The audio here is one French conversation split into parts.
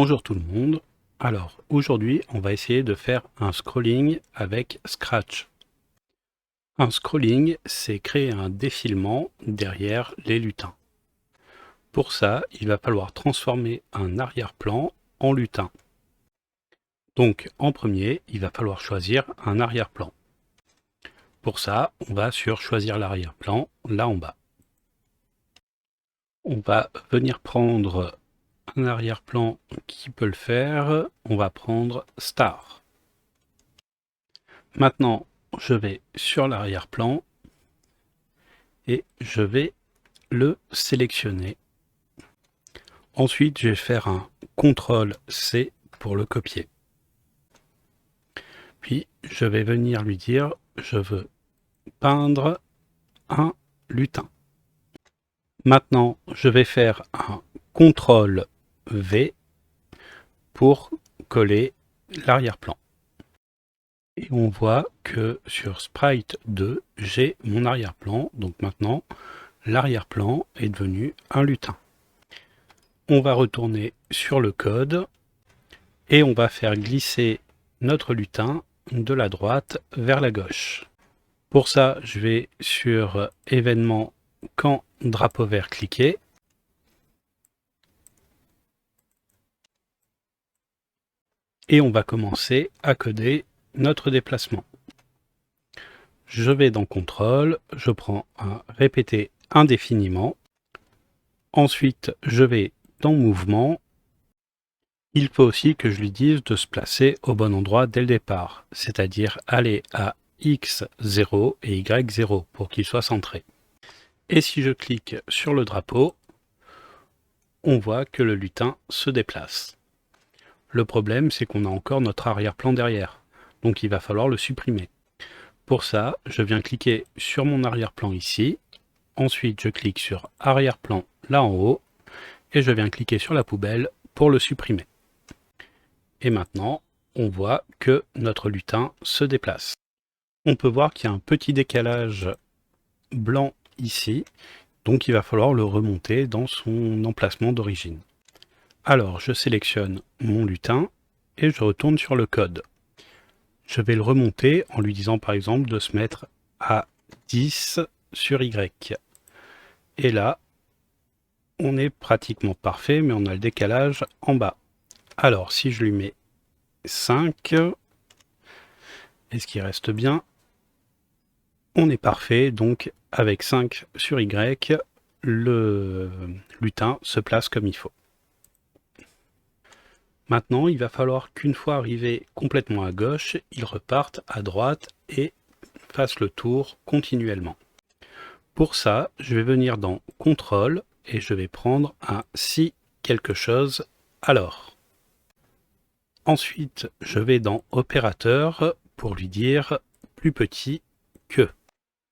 Bonjour tout le monde. Alors aujourd'hui on va essayer de faire un scrolling avec Scratch. Un scrolling, c'est créer un défilement derrière les lutins. Pour ça, il va falloir transformer un arrière-plan en lutin. Donc en premier, il va falloir choisir un arrière-plan. Pour ça, on va sur choisir l'arrière-plan, là en bas. On va venir prendre un arrière-plan qui peut le faire. On va prendre Star. Maintenant, je vais sur l'arrière-plan et je vais le sélectionner. Ensuite, je vais faire un CTRL-C pour le copier. Puis, je vais venir lui dire, je veux peindre un lutin. Maintenant, je vais faire un CTRL-V pour coller l'arrière-plan. Et on voit que sur Sprite 2, j'ai mon arrière-plan. Donc maintenant, l'arrière-plan est devenu un lutin. On va retourner sur le code et on va faire glisser notre lutin de la droite vers la gauche. Pour ça, je vais sur événement quand drapeau vert cliquer. Et on va commencer à coder notre déplacement. Je vais dans contrôle, je prends un répéter indéfiniment. Ensuite, je vais dans mouvement. Il faut aussi que je lui dise de se placer au bon endroit dès le départ, c'est-à-dire aller à X0 et Y0 pour qu'il soit centré. Et si je clique sur le drapeau, on voit que le lutin se déplace. Le problème, c'est qu'on a encore notre arrière-plan derrière, donc il va falloir le supprimer. Pour ça, je viens cliquer sur mon arrière-plan ici, ensuite je clique sur arrière-plan là en haut, et je viens cliquer sur la poubelle pour le supprimer. Et maintenant, on voit que notre lutin se déplace. On peut voir qu'il y a un petit décalage blanc ici, donc il va falloir le remonter dans son emplacement d'origine. Alors, je sélectionne mon lutin et je retourne sur le code. Je vais le remonter en lui disant par exemple de se mettre à 10 sur Y. Et là, on est pratiquement parfait, mais on a le décalage en bas. Alors, si je lui mets 5, est-ce qu'il reste bien? On est parfait, donc avec 5 sur Y, le lutin se place comme il faut. Maintenant, il va falloir qu'une fois arrivé complètement à gauche, il reparte à droite et fasse le tour continuellement. Pour ça, je vais venir dans Contrôle et je vais prendre un si quelque chose alors. Ensuite, je vais dans Opérateur pour lui dire plus petit que.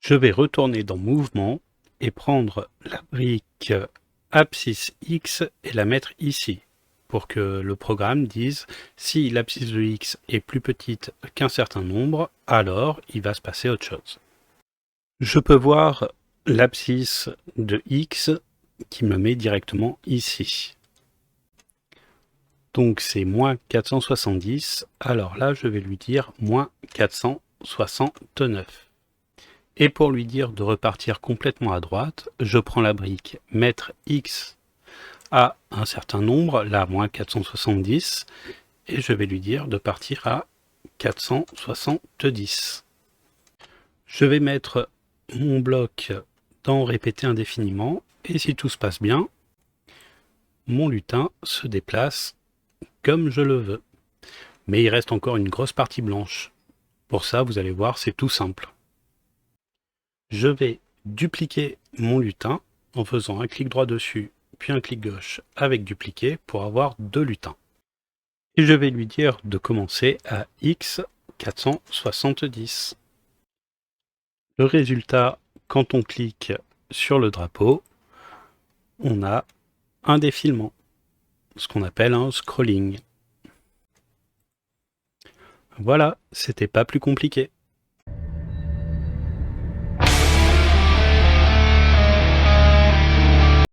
Je vais retourner dans Mouvement et prendre la brique abscisse X et la mettre ici, pour que le programme dise si l'abscisse de X est plus petite qu'un certain nombre, alors il va se passer autre chose. Je peux voir l'abscisse de X qui me met directement ici. Donc c'est moins 470, alors là je vais lui dire moins 469. Et pour lui dire de repartir complètement à droite, je prends la brique mettre X à un certain nombre, là moins 470, et je vais lui dire de partir à 470. Je vais mettre mon bloc dans répéter indéfiniment, et si tout se passe bien, mon lutin se déplace comme je le veux. Mais il reste encore une grosse partie blanche. Pour ça, vous allez voir, c'est tout simple. Je vais dupliquer mon lutin en faisant un clic droit dessus, puis un clic gauche avec dupliquer pour avoir deux lutins. Et je vais lui dire de commencer à X 470. Le résultat, quand on clique sur le drapeau, on a un défilement, ce qu'on appelle un scrolling. Voilà, c'était pas plus compliqué.